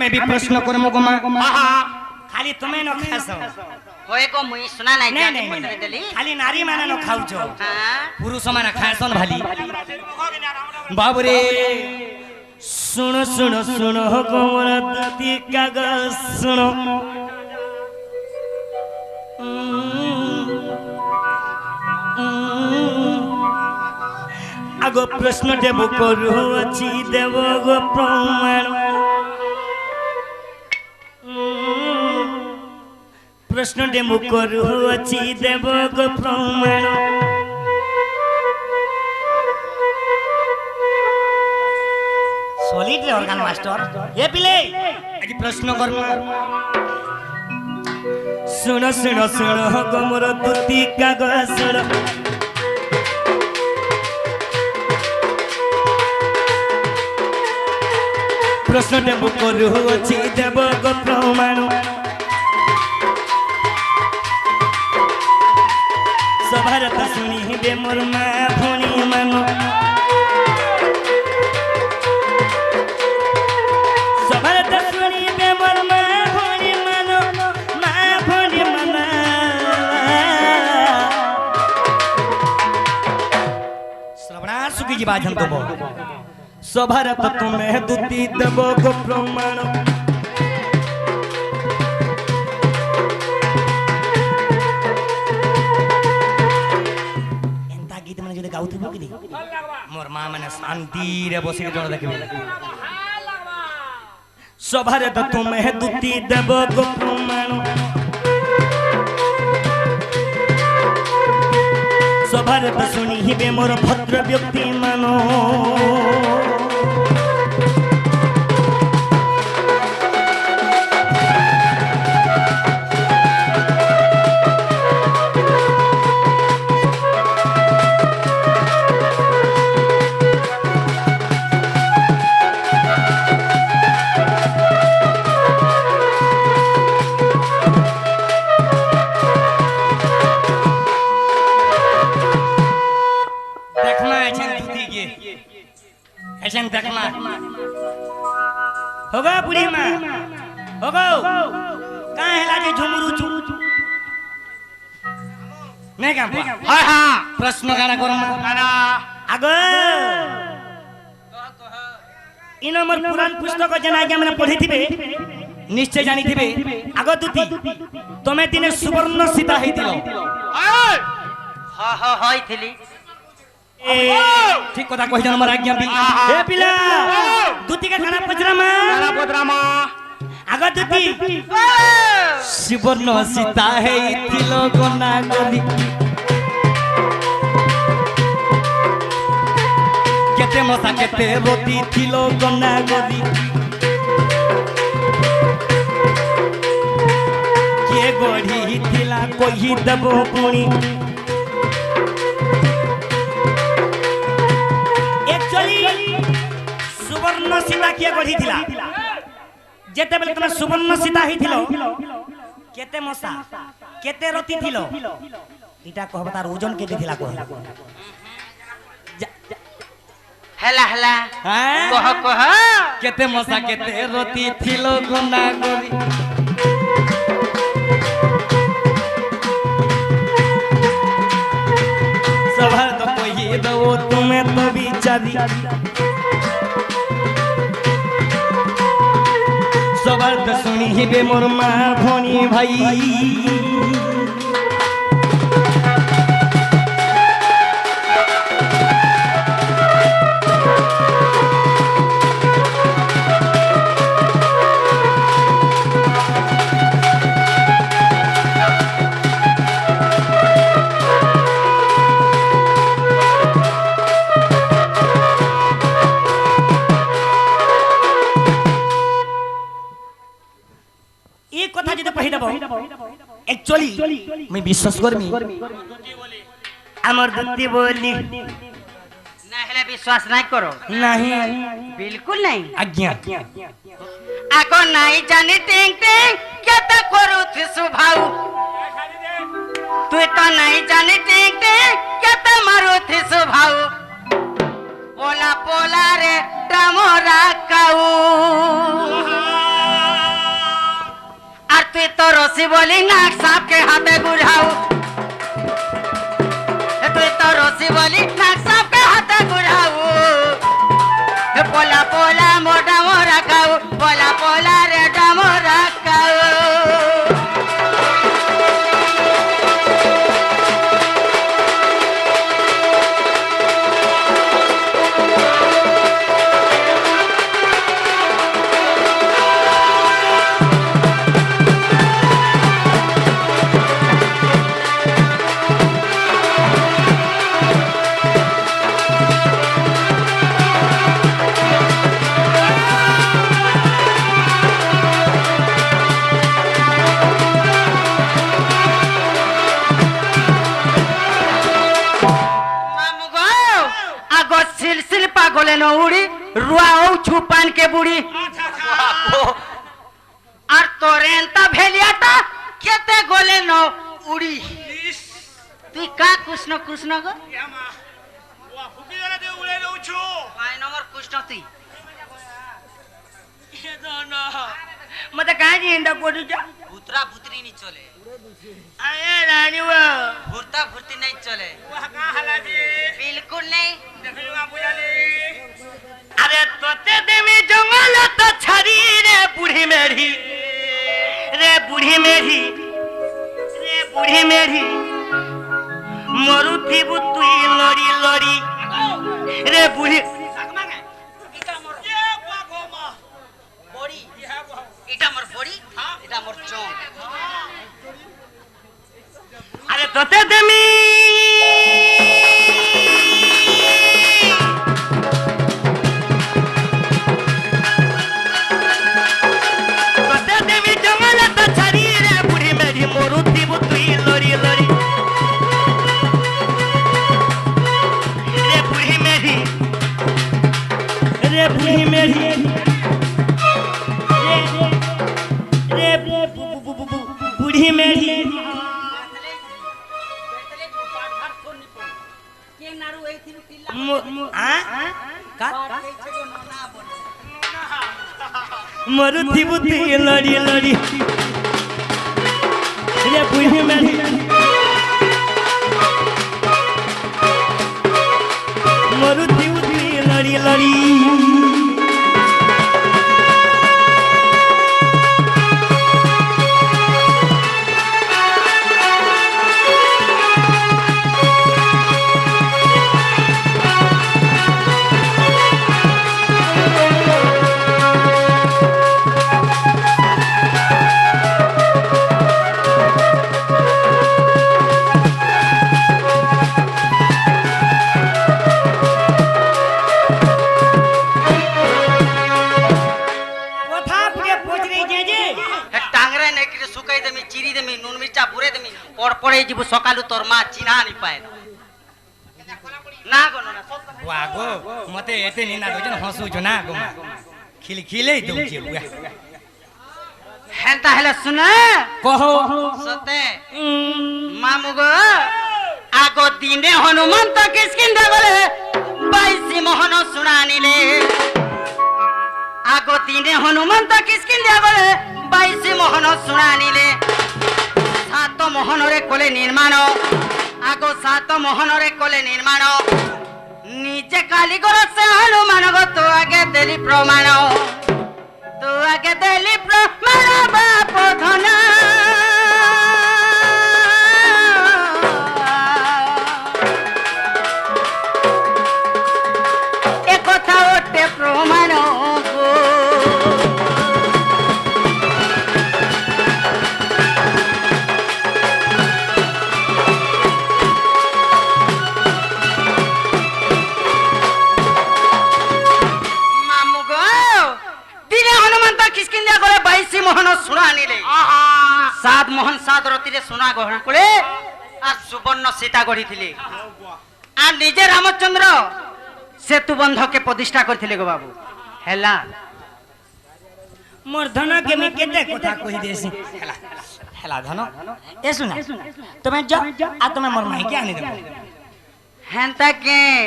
आमे भी प्रश्न करमु गोमा खाली तुम्हें न खासो होए को मुई सुना नहीं नहीं जाने नहीं देली खाली नारी माने न खाउछो हां पुरुष माने खासन भाली बाबरे सुनो सुनो सुनो गोमर दती कागज सुनो आगो प्रश्न देव करू अछि देव गो प्रमाण प्रश्न देव करू अछि देव गो प्रमाण सॉलिड ऑर्गन मास्टर ये पिले आज प्रश्न करना सुनो सुनो सुनो गोमर दुती कागज सुनो प्रश्न देव करू अछि देव गो प्रमाण सभारत सुनी बे मोर मा भणी मानो सभारत सुनी बे मोर मा भणी मानो मा भणी माना श्रवणा सुखी जी बाजन तो सभारत तुम्हें दुती देव गो प्रमाण एंता गीत माने जदे गाउथिबो कि मोर मां माने शांति रे बसी जण देखबे सभारत तुम्हें दुती देव गो प्रमाण सभारत सुनी हिबे मोर भद्र व्यक्ति मानो ऐसन देखना होगा बुढ़ी माँ होगा कहाँ है लाजे झुमरू चू नहीं क्या हाँ हाँ प्रश्न गाना करो गाना आगो इन हमर पुराण पुस्तक जना के हमने पढ़ी थिबे निश्चय जानी थिबे आगो दुती तमे दिने सुवर्ण सीता हेतिलो हां हां होई थिली ठीक कथा कहि जन हमर आज्ञा भी हे पिला दुती के खाना पजरामा आगो दुती सुवर्ण सीता हेतिलो गना गली केते मसा केते रोटी थिलो गना गली के गढ़ी थिला कोही दबो पुणी सुवर्ण सीता किए गढ़ी थिला जेते बेले तुम सुवर्ण सीता ही थिलो केते मसा केते रति थिलो इटा कहब तार ओजन केते थिला कह हला हला कह कह केते मसा केते रति थिलो गना गरी सभा तो कहि दो तुम्हें तो बिचारी सवाल तो सुनी हिबे मोर माँ भणी भाई एक्चुअली मैं विश्वास करमी अमर दुती बोली ना हेले विश्वास नहीं करो नहीं बिल्कुल नहीं आज्ञा आको नहीं जानी टिंग टिंग क्या तो करू थी सुभाऊ तू तो नहीं जानी टिंग टिंग क्या तो मारू थी सुभाऊ पोला पोला रे डमोरा काऊ तो रसी बोली नाक साप के हाथे गुड़ाऊ तुई तो रसी बोली नाक साप के हाथे गुड़ाऊ पोला पोला मोटा मोरा खाऊ पोला पोला रेटा मोरा खाऊ गोले न उड़ी रुआओ छुपान के बुड़ी और तोरेंता भेलियाटा केते गोले न उड़ी तू का कृष्ण कृष्ण गो वा फुकी जरा दे उले रहउछु माय नंबर कृष्ण तू ये ना मत काय जी इंदा कोडू जा भूतरा भूतरी नहीं चले आए रानी वो भूरता भूरती नहीं चले वा का हला जी बिल्कुल नहीं देखलवा बुयाली अरे तोते देवी जंगल तो छरी रे बूढ़ी मेरी रे बूढ़ी मेरी रे बूढ़ी मेरी मरुथी बुतुई लड़ी लड़ी रे बूढ़ी सकमांगे इटा मोर ये वा गोमा बड़ी ये है वो इटा मोर बड़ी इटा मोर चों अरे तोते देवी बूढ़ी मेरी रे बूढ़ी मेरी मरुथी बुद्धि लड़ी लड़ी रे बूढ़ी मेरी मरुथी बुद्धि लड़ी लड़ी पड़े जीव सकालू तोर माँ चिन्हा नहीं पाए ना गो ना वागो मते एते निना दोजन हसु जो ना गो खिल खिले दोजे बुआ हेंता हेले सुना कहो सते मामू गो आगो दिने हनुमान तो किसकिन दे बोले बाईसी मोहन सुनानी ले आगो दिने हनुमान तो किसकिन दे बोले बाईसी मोहन सुनानी ले सात मोहन रे कोले निर्माण आगो सात मोहन रे कोले निर्माण निजे काली गोर से हनुमान गो तो आगे देली प्रमाण तो आगे देली प्रमाण बाप धना एक कथा ओटे प्रमाण गो मोहन सुनानी ले सात मोहन सात रति रे सुना गहना कोले आ सुवर्ण सीता गढ़ी थिले आ निजे रामचंद्र सेतु बंध के प्रतिष्ठा करथिले गो बाबू हैला मोर धन के मी केते कथा कहि देसी हैला हैला धन ए सुना तमे जा आ तमे मोर माई के आनी दे हेंता के